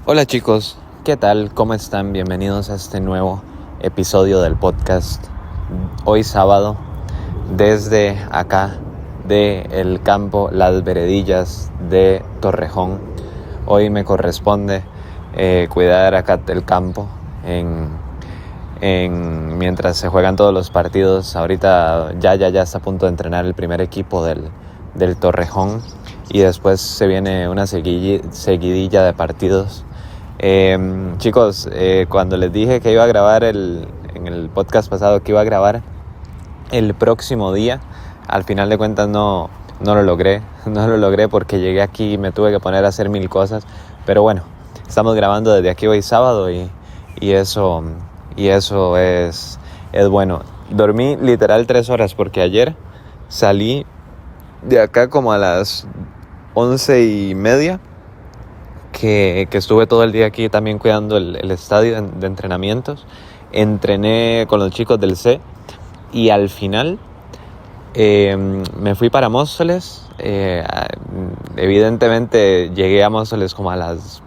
Hola chicos, ¿qué tal? ¿Cómo están? Bienvenidos a este nuevo episodio del podcast. Hoy sábado, desde acá, de el campo Las Veredillas de Torrejón. Hoy me corresponde cuidar acá el campo mientras se juegan todos los partidos. Ahorita ya está a punto de entrenar el primer equipo del Torrejón y después se viene una seguidilla de partidos. Chicos, cuando les dije que iba a grabar en el podcast pasado que iba a grabar el próximo día, al final de cuentas no lo logré. No lo logré porque llegué aquí y me tuve que poner a hacer mil cosas. Pero bueno, estamos grabando desde aquí hoy sábado y eso es bueno. Dormí literal 3 horas porque ayer salí de acá como a las 11:30. Que estuve todo el día aquí también cuidando el estadio de entrenamientos. Entrené con los chicos del C y al final me fui para Móstoles. Evidentemente llegué a Móstoles como a las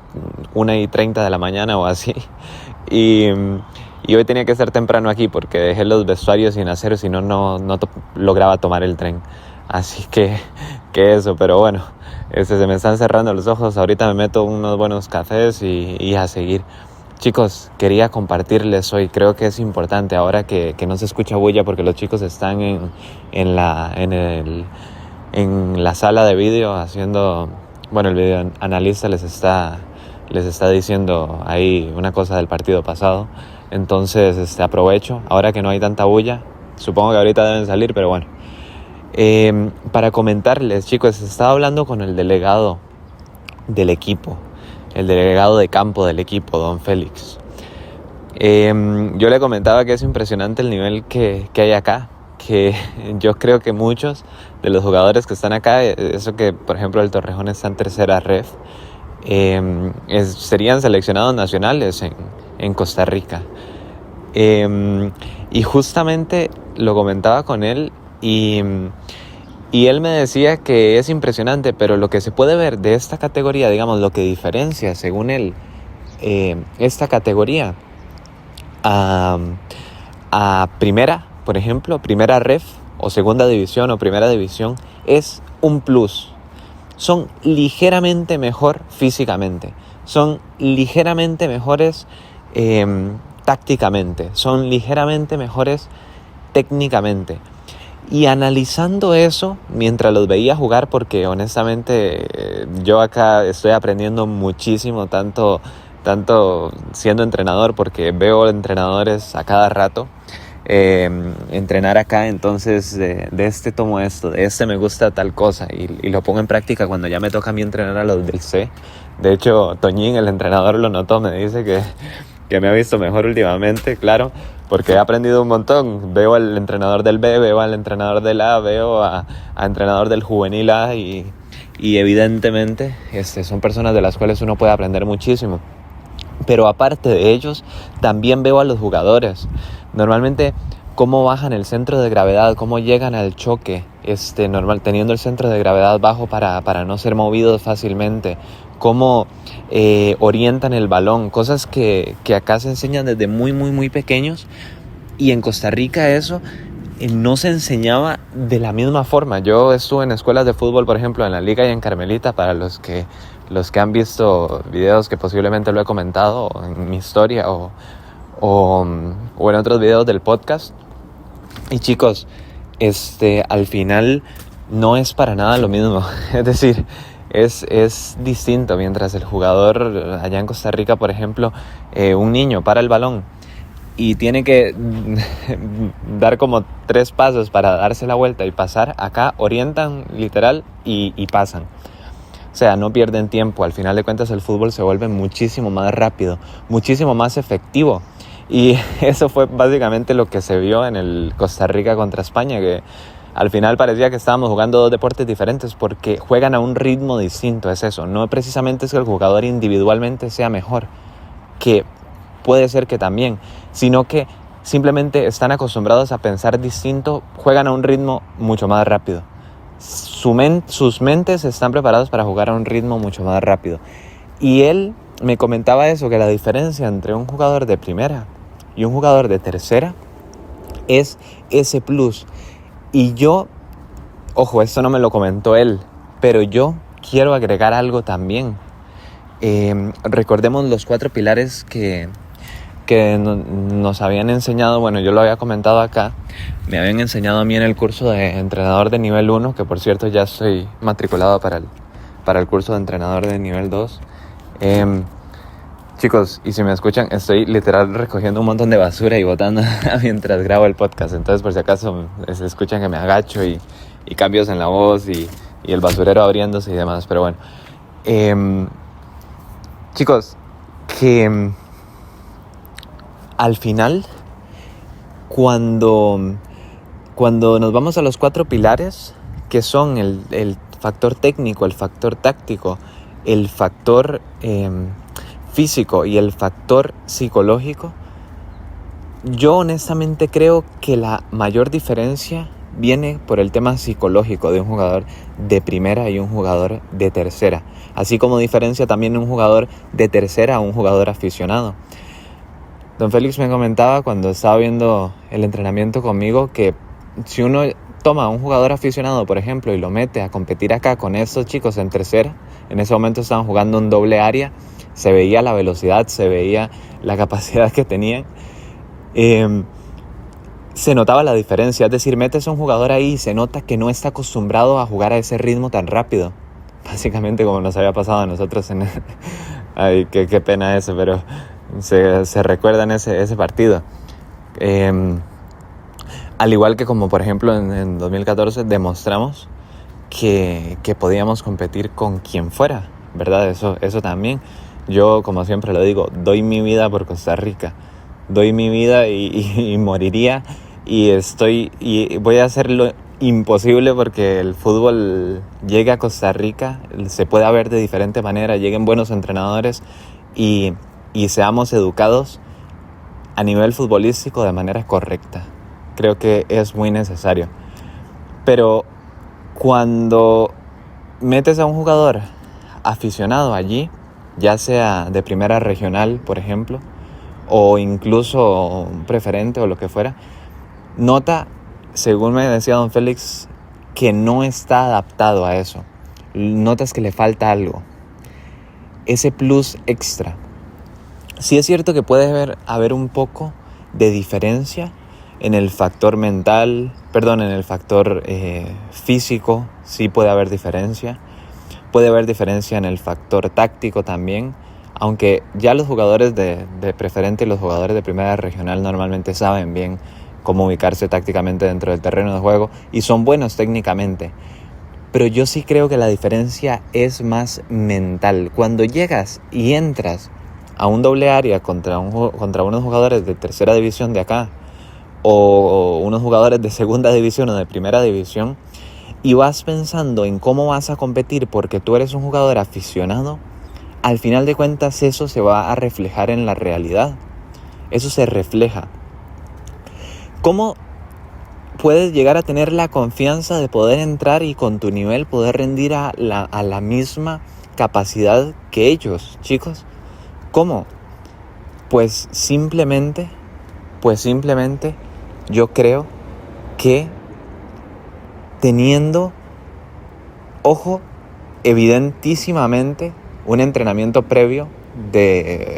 1:30 de la mañana o así. Y hoy tenía que estar temprano aquí porque dejé los vestuarios sin hacer, si no lograba tomar el tren. Así que eso, pero bueno, se me están cerrando los ojos. Ahorita me meto unos buenos cafés y a seguir. Chicos, quería compartirles hoy, creo que es importante ahora que no se escucha bulla porque los chicos están en la sala de vídeo haciendo, bueno, el video analista les está diciendo ahí una cosa del partido pasado. Entonces aprovecho, ahora que no hay tanta bulla, supongo que ahorita deben salir, pero bueno. Para comentarles, chicos, estaba hablando con el delegado del equipo, el delegado de campo del equipo, don Félix. Yo le comentaba que es impresionante el nivel que hay acá, que yo creo que muchos de los jugadores que están acá, eso que por ejemplo el Torrejón está en tercera ref, serían seleccionados nacionales en Costa Rica. Y justamente lo comentaba con él y él me decía que es impresionante, pero lo que se puede ver de esta categoría, digamos, lo que diferencia, según él, esta categoría a primera, por ejemplo, primera ref o segunda división o primera división, es un plus. Son ligeramente mejor físicamente, son ligeramente mejores tácticamente, son ligeramente mejores técnicamente. Y analizando eso, mientras los veía jugar, porque honestamente yo acá estoy aprendiendo muchísimo, tanto siendo entrenador, porque veo entrenadores a cada rato entrenar acá, entonces de este tomo esto, de este me gusta tal cosa y lo pongo en práctica cuando ya me toca a mí entrenar a los del C. De hecho, Toñín, el entrenador, lo notó, me dice que me ha visto mejor últimamente, claro, porque he aprendido un montón. Veo al entrenador del B, veo al entrenador del A, veo a entrenador del juvenil A y evidentemente son personas de las cuales uno puede aprender muchísimo. Pero aparte de ellos, también veo a los jugadores. Normalmente, cómo bajan el centro de gravedad, cómo llegan al choque, teniendo el centro de gravedad bajo para no ser movidos fácilmente, cómo orientan el balón, cosas que acá se enseñan desde muy, muy, muy pequeños, y en Costa Rica eso no se enseñaba de la misma forma. Yo estuve en escuelas de fútbol, por ejemplo, en la Liga y en Carmelita, para los que han visto videos que posiblemente lo he comentado en mi historia o en otros videos del podcast. Y chicos, al final no es para nada lo mismo. Es decir, es distinto. Mientras el jugador allá en Costa Rica, por ejemplo, un niño para el balón y tiene que dar como 3 pasos para darse la vuelta y pasar, acá orientan literal y pasan. O sea, no pierden tiempo. Al final de cuentas el fútbol se vuelve muchísimo más rápido, muchísimo más efectivo. Y eso fue básicamente lo que se vio en el Costa Rica contra España, que al final parecía que estábamos jugando 2 deportes diferentes porque juegan a un ritmo distinto. Es eso, no precisamente es que el jugador individualmente sea mejor, que puede ser que también, sino que simplemente están acostumbrados a pensar distinto, juegan a un ritmo mucho más rápido. Sus mentes están preparadas para jugar a un ritmo mucho más rápido. Y él me comentaba eso, que la diferencia entre un jugador de primera y un jugador de tercera es ese plus. Y yo, ojo, esto no me lo comentó él, pero yo quiero agregar algo también. Recordemos los 4 pilares que nos habían enseñado, bueno, yo lo había comentado acá, me habían enseñado a mí en el curso de entrenador de nivel 1, que por cierto ya estoy matriculado para el curso de entrenador de nivel 2. Chicos, y si me escuchan, estoy literal recogiendo un montón de basura y botando mientras grabo el podcast, entonces por si acaso se escuchan que me agacho y cambios en la voz y el basurero abriéndose y demás, pero bueno. Chicos, que al final, cuando nos vamos a los 4 pilares, que son el factor técnico, el factor táctico, el factor físico y el factor psicológico, yo honestamente creo que la mayor diferencia viene por el tema psicológico de un jugador de primera y un jugador de tercera, así como diferencia también un jugador de tercera a un jugador aficionado. Don Félix me comentaba cuando estaba viendo el entrenamiento conmigo que si uno toma a un jugador aficionado, por ejemplo, y lo mete a competir acá con estos chicos en tercera, en ese momento estaban jugando un doble área, se veía la velocidad, se veía la capacidad que tenían, se notaba la diferencia. Es decir, metes a un jugador ahí y se nota que no está acostumbrado a jugar a ese ritmo tan rápido, básicamente como nos había pasado a nosotros ay, qué pena eso, pero se recuerdan ese partido. Al igual que como por ejemplo en 2014 demostramos que podíamos competir con quien fuera, ¿verdad? Eso también. Yo, como siempre lo digo, doy mi vida por Costa Rica. Doy mi vida y moriría y voy a hacer lo imposible porque el fútbol llegue a Costa Rica, se pueda ver de diferente manera, lleguen buenos entrenadores y seamos educados a nivel futbolístico de manera correcta. Creo que es muy necesario. Pero cuando metes a un jugador aficionado allí, ya sea de primera regional, por ejemplo, o incluso preferente o lo que fuera, nota, según me decía don Félix, que no está adaptado a eso. Notas que le falta algo, ese plus extra. Sí es cierto que puede haber un poco de diferencia en el factor mental, en el factor físico, sí puede haber diferencia. Puede haber diferencia en el factor táctico también, aunque ya los jugadores de preferente y los jugadores de primera regional normalmente saben bien cómo ubicarse tácticamente dentro del terreno de juego y son buenos técnicamente. Pero yo sí creo que la diferencia es más mental. Cuando llegas y entras a un doble área contra unos jugadores de tercera división de acá o unos jugadores de segunda división o de primera división, y vas pensando en cómo vas a competir porque tú eres un jugador aficionado, al final de cuentas eso se va a reflejar en la realidad. Eso se refleja. ¿Cómo puedes llegar a tener la confianza de poder entrar y con tu nivel poder rendir a la misma capacidad que ellos, chicos? ¿Cómo? Pues simplemente yo creo que teniendo, ojo, evidentísimamente un entrenamiento previo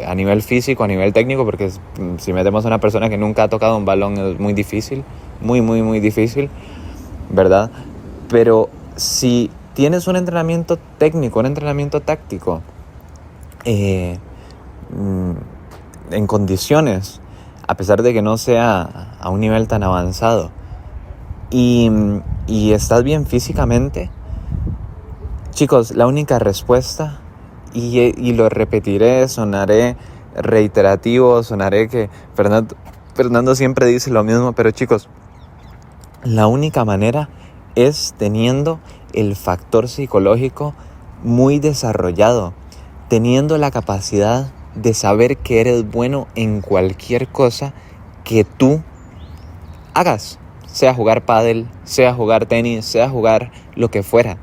a nivel físico, a nivel técnico, porque si metemos a una persona que nunca ha tocado un balón es muy difícil, muy difícil, ¿verdad? Pero si tienes un entrenamiento técnico, un entrenamiento táctico, en condiciones, a pesar de que no sea a un nivel tan avanzado, y estás bien físicamente, chicos, la única respuesta, y lo repetiré, sonaré reiterativo, sonaré que Fernando siempre dice lo mismo, pero chicos, la única manera es teniendo el factor psicológico muy desarrollado, teniendo la capacidad de saber que eres bueno en cualquier cosa que tú hagas, sea jugar pádel, sea jugar tenis, sea jugar lo que fuera.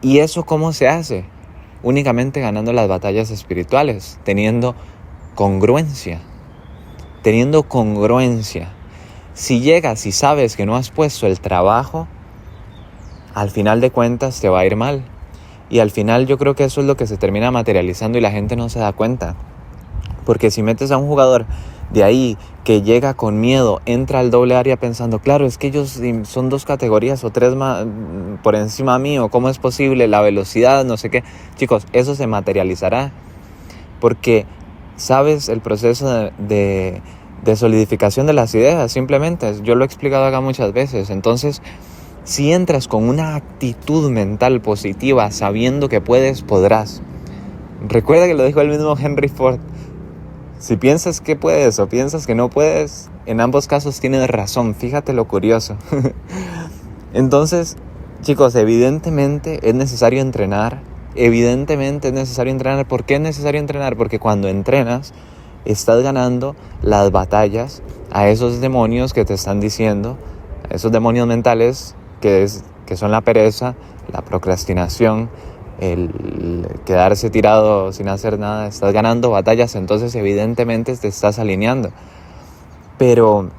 ¿Y eso cómo se hace? únicamente ganando las batallas espirituales, teniendo congruencia. Si llegas y sabes que no has puesto el trabajo, al final de cuentas te va a ir mal. Y al final yo creo que eso es lo que se termina materializando y la gente no se da cuenta. Porque si metes a un jugador de ahí que llega con miedo, entra al doble área pensando, claro, es que ellos son 2 categorías o 3 más por encima mío, ¿cómo es posible? La velocidad, no sé qué. Chicos, eso se materializará. Porque sabes el proceso de solidificación de las ideas, simplemente. Yo lo he explicado acá muchas veces. Entonces, si entras con una actitud mental positiva, sabiendo que puedes, podrás. Recuerda que lo dijo el mismo Henry Ford. Si piensas que puedes o piensas que no puedes, en ambos casos tienes razón. Fíjate lo curioso. Entonces, chicos, evidentemente es necesario entrenar. ¿Por qué es necesario entrenar? Porque cuando entrenas, estás ganando las batallas a esos demonios que te están diciendo, a esos demonios mentales que son la pereza, la procrastinación, el quedarse tirado sin hacer nada. Estás ganando batallas, entonces evidentemente te estás alineando. Pero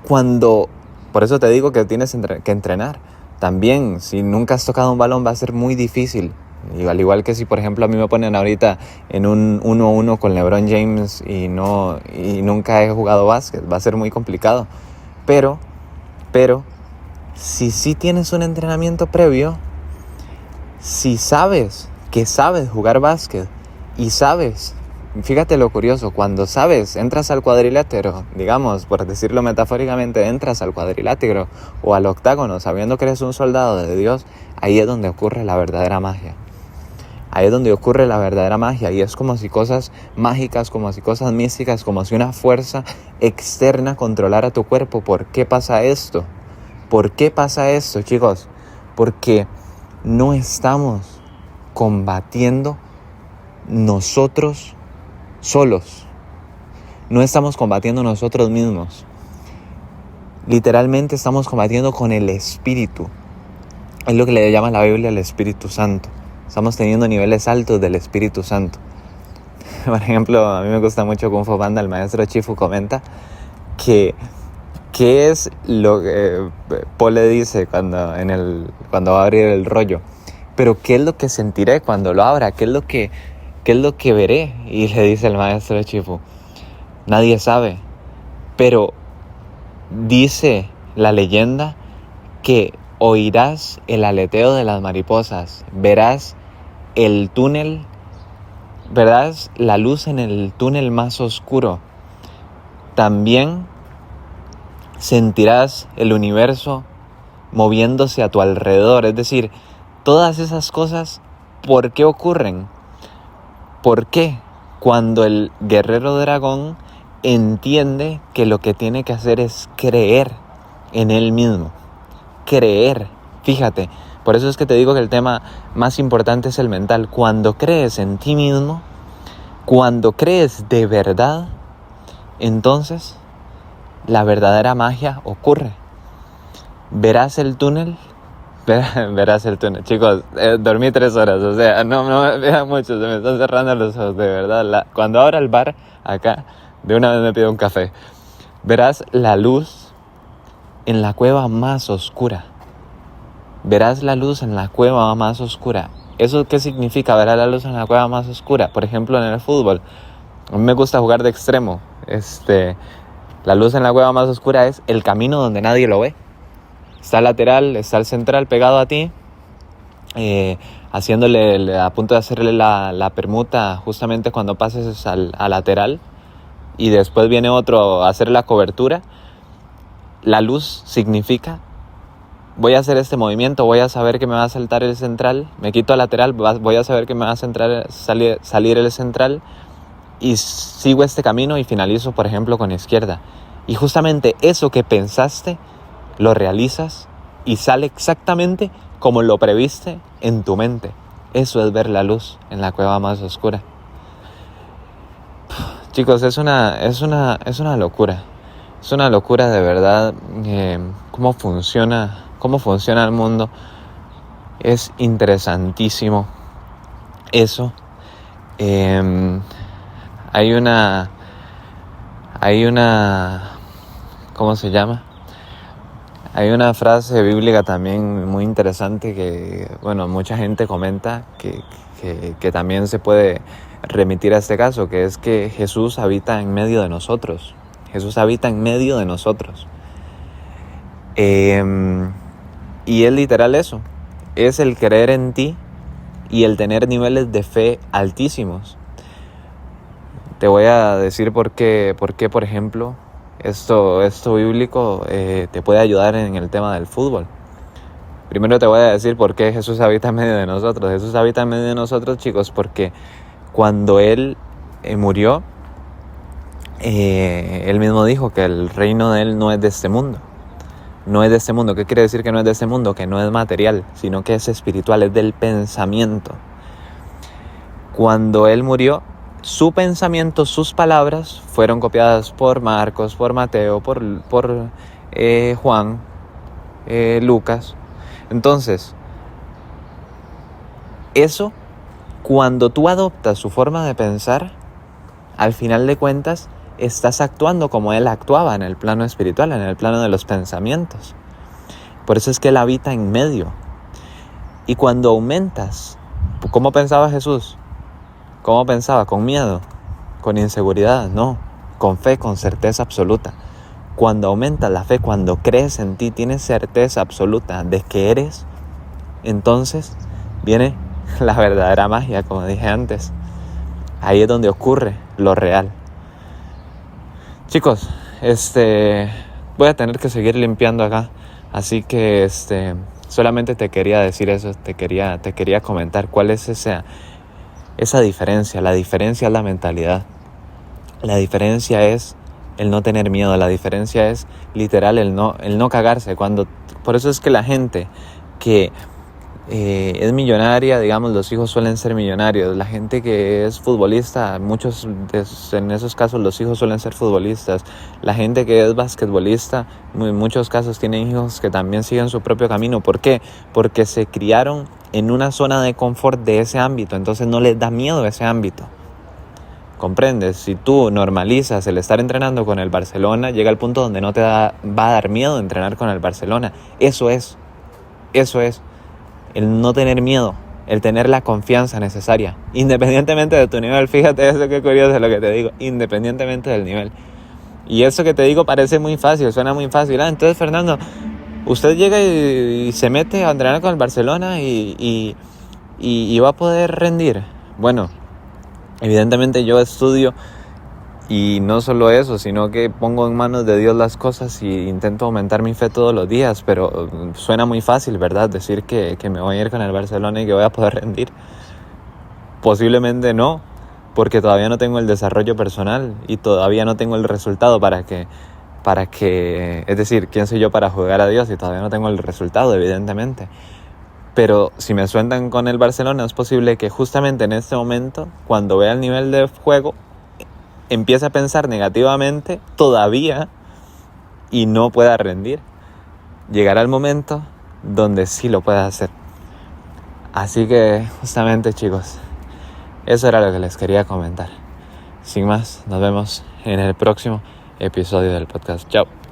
por eso te digo que tienes que entrenar. También, si nunca has tocado un balón, va a ser muy difícil. Y al igual que si, por ejemplo, a mí me ponen ahorita en un 1-1 con LeBron James y nunca he jugado básquet, va a ser muy complicado. Pero, si sí tienes un entrenamiento previo, si sabes que sabes jugar básquet y sabes, fíjate lo curioso, cuando sabes, entras al cuadrilátero, digamos, por decirlo metafóricamente, entras al cuadrilátero o al octágono sabiendo que eres un soldado de Dios, ahí es donde ocurre la verdadera magia. Y es como si cosas mágicas, como si cosas místicas, como si una fuerza externa controlara tu cuerpo. ¿Por qué pasa esto? Chicos? Porque no estamos combatiendo nosotros solos. No estamos combatiendo nosotros mismos. Literalmente estamos combatiendo con el Espíritu. Es lo que le llama la Biblia el Espíritu Santo. Estamos teniendo niveles altos del Espíritu Santo. Por ejemplo, a mí me gusta mucho Kung Fu Panda. El maestro Chifu comenta que ¿qué es lo que Paul le dice cuando va a abrir el rollo? Pero ¿qué es lo que sentiré cuando lo abra? ¿Qué es lo que veré? Y le dice el maestro Chifu, nadie sabe, pero dice la leyenda que oirás el aleteo de las mariposas, verás el túnel, verás la luz en el túnel más oscuro. También sentirás el universo moviéndose a tu alrededor. Es decir, todas esas cosas, ¿por qué ocurren? ¿Por qué? Cuando el guerrero dragón entiende que lo que tiene que hacer es creer en él mismo. Creer. Fíjate, por eso es que te digo que el tema más importante es el mental. Cuando crees en ti mismo, cuando crees de verdad, entonces la verdadera magia ocurre. Verás el túnel. Chicos, dormí 3 horas, o sea, no me vean mucho, se me están cerrando los ojos, de verdad. Cuando abra el bar, acá, de una vez me pido un café. Verás la luz en la cueva más oscura. ¿Eso qué significa, ver la luz en la cueva más oscura? Por ejemplo, en el fútbol, a mí me gusta jugar de extremo. La luz en la cueva más oscura es el camino donde nadie lo ve. Está el lateral, está el central pegado a ti, a punto de hacerle la permuta justamente cuando pases al lateral, y después viene otro a hacer la cobertura. La luz significa, voy a hacer este movimiento, voy a saber que me va a saltar el central, me quito al lateral, voy a saber que me va a salir el central, y sigo este camino y finalizo, por ejemplo, con izquierda. Y justamente eso que pensaste, lo realizas y sale exactamente como lo previste en tu mente. Eso es ver la luz en la cueva más oscura. Chicos, es una locura. Es una locura de verdad cómo funciona el mundo. Es interesantísimo eso. Hay una, ¿cómo se llama? Hay una frase bíblica también muy interesante que, bueno, mucha gente comenta que también se puede remitir a este caso, que es que Jesús habita en medio de nosotros. Jesús habita en medio de nosotros. Y es literal eso. Es el creer en ti y el tener niveles de fe altísimos. Te voy a decir por qué, por ejemplo, esto bíblico te puede ayudar en el tema del fútbol. Primero te voy a decir por qué Jesús habita en medio de nosotros. Jesús habita en medio de nosotros, chicos, porque cuando Él murió, Él mismo dijo que el reino de Él no es de este mundo. No es de este mundo. ¿Qué quiere decir que no es de este mundo? Que no es material, sino que es espiritual, es del pensamiento. Cuando Él murió, su pensamiento, sus palabras fueron copiadas por Marcos, por Mateo, por Juan, Lucas. Entonces, eso, cuando tú adoptas su forma de pensar, al final de cuentas, estás actuando como Él actuaba en el plano espiritual, en el plano de los pensamientos. Por eso es que Él habita en medio. Y cuando aumentas, ¿cómo pensaba Jesús? ¿Cómo pensaba? ¿Con miedo? ¿Con inseguridad? No, con fe, con certeza absoluta. Cuando aumentas la fe, cuando crees en ti, tienes certeza absoluta de que eres, entonces viene la verdadera magia, como dije antes. Ahí es donde ocurre lo real. Chicos, voy a tener que seguir limpiando acá, así que solamente te quería decir eso, te quería comentar cuál es esa diferencia. La diferencia es la mentalidad. La diferencia es el no tener miedo. La diferencia es literal el no cagarse. Por eso es que la gente que es millonaria, digamos, los hijos suelen ser millonarios. La gente que es futbolista, en esos casos los hijos suelen ser futbolistas. La gente que es basquetbolista, en muchos casos tienen hijos que también siguen su propio camino. ¿Por qué? Porque se criaron en una zona de confort de ese ámbito, entonces no les da miedo ese ámbito. ¿Comprendes? Si tú normalizas el estar entrenando con el Barcelona, llega el punto donde no te va a dar miedo entrenar con el Barcelona. Eso es el no tener miedo, el tener la confianza necesaria, independientemente de tu nivel. Fíjate eso, qué curioso lo que te digo, independientemente del nivel. Y eso que te digo parece muy fácil, suena muy fácil. Entonces, Fernando, usted llega y se mete a entrenar con el Barcelona y va a poder rendir. Bueno, evidentemente yo estudio y no solo eso, sino que pongo en manos de Dios las cosas y intento aumentar mi fe todos los días, pero suena muy fácil, ¿verdad? Decir que me voy a ir con el Barcelona y que voy a poder rendir. Posiblemente no, porque todavía no tengo el desarrollo personal y todavía no tengo el resultado para que, es decir, ¿quién soy yo para jugar a Dios? Y todavía no tengo el resultado, evidentemente. Pero si me sueltan con el Barcelona, es posible que justamente en este momento, cuando vea el nivel de juego, empiece a pensar negativamente todavía y no pueda rendir. Llegará el momento donde sí lo pueda hacer. Así que justamente, chicos, eso era lo que les quería comentar. Sin más, nos vemos en el próximo episodio del podcast. Chao.